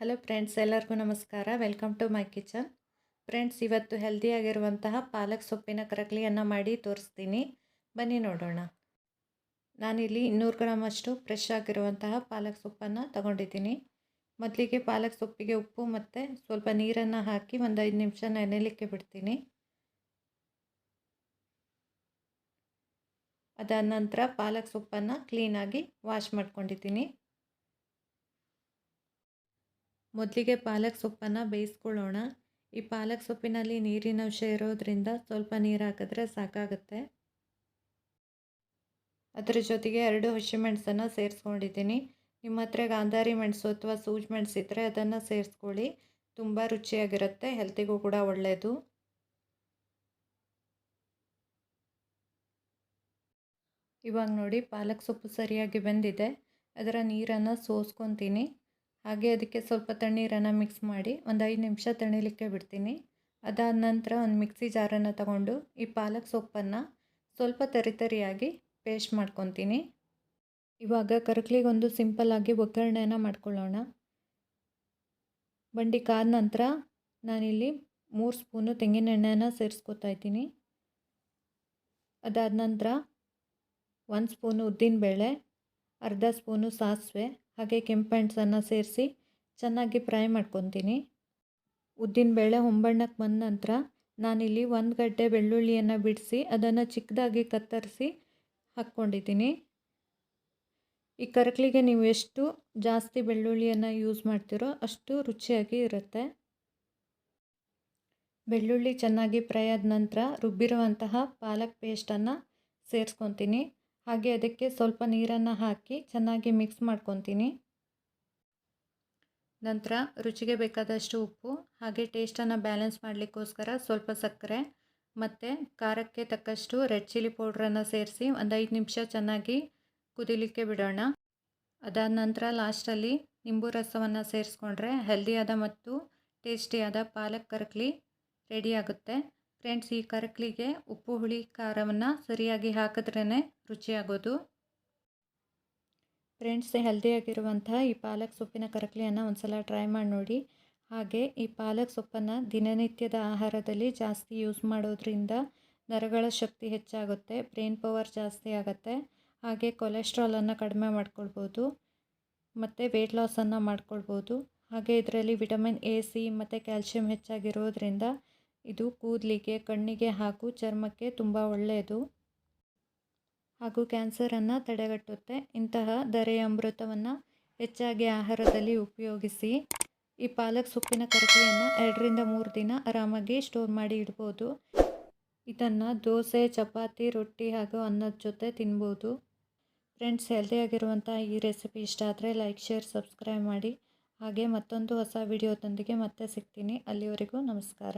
Hello friends, ಎಲ್ಲರಿಗೂ ನಮಸ್ಕಾರ. Welcome to my kitchen. Friends, ಇವತ್ತು ಹೆಲ್ದಿಯಾಗಿರುವಂತಹ ಪಾಲಕ್ ಸೊಪ್ಪಿನ ಕರಕಲಿಯನ್ನು ಮಾಡಿ ತೋರಿಸ್ತೀನಿ. ಬನ್ನಿ ನೋಡೋಣ. ನಾನಿಲ್ಲಿ 200 ಗ್ರಾಮ್ ಅಷ್ಟು ಫ್ರೆಶ್ ಆಗಿರುವಂತಹ ಪಾಲಕ್ ಸೊಪ್ಪನ್ನು ತಗೊಂಡಿದ್ದೀನಿ. ಮೊದಲಿಗೆ ಪಾಲಕ್ ಸೊಪ್ಪಿಗೆ ಉಪ್ಪು ಮತ್ತು ಸ್ವಲ್ಪ ನೀರನ್ನು ಹಾಕಿ ಒಂದು 5 ನಿಮಿಷ ನೆನೆಯಲಿಕ್ಕೆ ಬಿಡ್ತೀನಿ. ಅದಾದ ನಂತರ ಪಾಲಕ್ ಸೊಪ್ಪನ್ನು ಕ್ಲೀನಾಗಿ ವಾಶ್ ಮಾಡ್ಕೊಂಡಿದ್ದೀನಿ. ಮೊದಲಿಗೆ ಪಾಲಕ್ ಸೊಪ್ಪನ್ನು ಬೇಯಿಸ್ಕೊಳ್ಳೋಣ. ಈ ಪಾಲಕ್ ಸೊಪ್ಪಿನಲ್ಲಿ ನೀರಿನ ಅಂಶ ಇರೋದ್ರಿಂದ ಸ್ವಲ್ಪ ನೀರು ಹಾಕಿದ್ರೆ ಸಾಕಾಗುತ್ತೆ. ಅದರ ಜೊತೆಗೆ 2 ಹಸಿಮೆಣಸನ್ನು ಸೇರಿಸ್ಕೊಂಡಿದ್ದೀನಿ. ನಿಮ್ಮ ಹತ್ರ ಗಾಂಧಾರಿ ಮೆಣಸು ಅಥವಾ ಸೂಜಿ ಮೆಣಸು ಇದ್ದರೆ ಅದನ್ನು ಸೇರಿಸ್ಕೊಳ್ಳಿ. ತುಂಬ ರುಚಿಯಾಗಿರುತ್ತೆ, ಹೆಲ್ತಿಗೂ ಕೂಡ ಒಳ್ಳೆಯದು. ಇವಾಗ ನೋಡಿ, ಪಾಲಕ್ ಸೊಪ್ಪು ಸರಿಯಾಗಿ ಬೆಂದಿದೆ. ಅದರ ನೀರನ್ನು ಸೋಸ್ಕೊತೀನಿ. ಹಾಗೆ ಅದಕ್ಕೆ ಸ್ವಲ್ಪ ತಣ್ಣೀರನ್ನು ಮಿಕ್ಸ್ ಮಾಡಿ ಒಂದು 5 ನಿಮಿಷ ತಣಿಲಿಕ್ಕೆ ಬಿಡ್ತೀನಿ. ಅದಾದ ನಂತರ ಒಂದು ಮಿಕ್ಸಿ ಜಾರನ್ನು ತಗೊಂಡು ಈ ಪಾಲಕ್ ಸೊಪ್ಪನ್ನು ಸ್ವಲ್ಪ ತರಿಯಾಗಿ ಪೇಸ್ಟ್ ಮಾಡ್ಕೊತೀನಿ. ಇವಾಗ ಕರಕಲಿಗೊಂದು ಸಿಂಪಲ್ಲಾಗಿ ಒಗ್ಗರಣೆಯನ್ನು ಮಾಡ್ಕೊಳ್ಳೋಣ. ಬಂಡಿ ಕಾದ ನಂತರ ನಾನಿಲ್ಲಿ 3 ಸ್ಪೂನು ತೆಂಗಿನ ಎಣ್ಣೆಯನ್ನು ಸೇರಿಸ್ಕೊತಾ ಇದ್ದೀನಿ. ಅದಾದ ನಂತರ 1 ಸ್ಪೂನು ಉದ್ದಿನಬೇಳೆ, ಅರ್ಧ ಸ್ಪೂನು ಸಾಸಿವೆ ಹಾಗೆ ಕೆಂಪು ಮೆಣಸನ್ನು ಸೇರಿಸಿ ಚೆನ್ನಾಗಿ ಫ್ರೈ ಮಾಡ್ಕೊತೀನಿ. ಉದ್ದಿನಬೇಳೆ ಹೊಂಬಣ್ಣಕ್ಕೆ ಬಂದ ನಂತರ ನಾನಿಲ್ಲಿ 1 ಗಡ್ಡೆ ಬೆಳ್ಳುಳ್ಳಿಯನ್ನು ಬಿಡಿಸಿ ಅದನ್ನು ಚಿಕ್ಕದಾಗಿ ಕತ್ತರಿಸಿ ಹಾಕ್ಕೊಂಡಿದ್ದೀನಿ. ಈ ಕರಕಲಿಗೆ ನೀವು ಎಷ್ಟು ಜಾಸ್ತಿ ಬೆಳ್ಳುಳ್ಳಿಯನ್ನು ಯೂಸ್ ಮಾಡ್ತೀರೋ ಅಷ್ಟು ರುಚಿಯಾಗಿ ಇರುತ್ತೆ. ಬೆಳ್ಳುಳ್ಳಿ ಚೆನ್ನಾಗಿ ಫ್ರೈ ಆದ ನಂತರ ರುಬ್ಬಿರುವಂತಹ ಪಾಲಕ್ ಪೇಸ್ಟನ್ನು ಸೇರಿಸ್ಕೊತೀನಿ. ಹಾಗೆ ಅದಕ್ಕೆ ಸ್ವಲ್ಪ ನೀರನ್ನು ಹಾಕಿ ಚೆನ್ನಾಗಿ ಮಿಕ್ಸ್ ಮಾಡ್ಕೊತೀನಿ. ನಂತರ ರುಚಿಗೆ ಬೇಕಾದಷ್ಟು ಉಪ್ಪು ಹಾಗೆ ಟೇಸ್ಟನ್ನು ಬ್ಯಾಲೆನ್ಸ್ ಮಾಡಲಿಕ್ಕೋಸ್ಕರ ಸ್ವಲ್ಪ ಸಕ್ಕರೆ ಮತ್ತು ಖಾರಕ್ಕೆ ತಕ್ಕಷ್ಟು ರೆಡ್ ಚಿಲ್ಲಿ ಪೌಡ್ರನ್ನು ಸೇರಿಸಿ ಒಂದು 5 ನಿಮಿಷ ಚೆನ್ನಾಗಿ ಕುದಿಲಿಕ್ಕೆ ಬಿಡೋಣ. ಅದಾದ ನಂತರ ಲಾಸ್ಟಲ್ಲಿ ನಿಂಬು ರಸವನ್ನು ಸೇರಿಸ್ಕೊಂಡ್ರೆ ಹೆಲ್ದಿಯಾದ ಮತ್ತು ಟೇಸ್ಟಿಯಾದ ಪಾಲಕ್ ಕರಕಲಿ ರೆಡಿಯಾಗುತ್ತೆ. ಫ್ರೆಂಡ್ಸ್, ಈ ಕರಕಲಿಗೆ ಉಪ್ಪು ಹುಳಿ ಖಾರವನ್ನು ಸರಿಯಾಗಿ ಹಾಕಿದ್ರೇ ರುಚಿಯಾಗೋದು. ಫ್ರೆಂಡ್ಸ್, ಹೆಲ್ದಿಯಾಗಿರುವಂತಹ ಈ ಪಾಲಕ್ ಸೊಪ್ಪಿನ ಕರಕಲಿಯನ್ನು ಒಂದ್ಸಲ ಟ್ರೈ ಮಾಡಿ ನೋಡಿ. ಹಾಗೆ ಈ ಪಾಲಕ್ ಸೊಪ್ಪನ್ನು ದಿನನಿತ್ಯದ ಆಹಾರದಲ್ಲಿ ಜಾಸ್ತಿ ಯೂಸ್ ಮಾಡೋದ್ರಿಂದ ನರಗಳ ಶಕ್ತಿ ಹೆಚ್ಚಾಗುತ್ತೆ, ಬ್ರೈನ್ ಪವರ್ ಜಾಸ್ತಿ ಆಗುತ್ತೆ, ಹಾಗೆ ಕೊಲೆಸ್ಟ್ರಾಲನ್ನು ಕಡಿಮೆ ಮಾಡ್ಕೊಳ್ಬೋದು ಮತ್ತು ವೆಯ್ಟ್ ಲಾಸನ್ನು ಮಾಡ್ಕೊಳ್ಬೋದು. ಹಾಗೆ ಇದರಲ್ಲಿ ವಿಟಮಿನ್ ಎ, ಸಿ ಮತ್ತು ಕ್ಯಾಲ್ಶಿಯಂ ಹೆಚ್ಚಾಗಿರೋದ್ರಿಂದ ಇದು ಕೂದಲಿಗೆ, ಕಣ್ಣಿಗೆ ಹಾಗೂ ಚರ್ಮಕ್ಕೆ ತುಂಬ ಒಳ್ಳೆಯದು ಹಾಗೂ ಕ್ಯಾನ್ಸರನ್ನು ತಡೆಗಟ್ಟುತ್ತೆ. ಇಂತಹ ಧರೆಯ ಅಮೃತವನ್ನು ಹೆಚ್ಚಾಗಿ ಆಹಾರದಲ್ಲಿ ಉಪಯೋಗಿಸಿ. ಈ ಪಾಲಕ್ ಸೊಪ್ಪಿನ ಕರಕಲಿಯನ್ನು 2 ರಿಂದ 3 ದಿನ ಆರಾಮಾಗಿ ಸ್ಟೋರ್ ಮಾಡಿ ಇಡ್ಬೋದು. ಇದನ್ನು ದೋಸೆ, ಚಪಾತಿ, ರೊಟ್ಟಿ ಹಾಗೂ ಅನ್ನದ ಜೊತೆ ತಿನ್ಬೋದು. ಫ್ರೆಂಡ್ಸ್, ಹೆಲ್ದಿಯಾಗಿರುವಂಥ ಈ ರೆಸಿಪಿ ಇಷ್ಟ ಆದರೆ ಲೈಕ್, ಶೇರ್, ಸಬ್ಸ್ಕ್ರೈಬ್ ಮಾಡಿ. ಹಾಗೆ ಮತ್ತೊಂದು ಹೊಸ ವಿಡಿಯೋದೊಂದಿಗೆ ಮತ್ತೆ ಸಿಗ್ತೀನಿ. ಅಲ್ಲಿವರೆಗೂ ನಮಸ್ಕಾರ.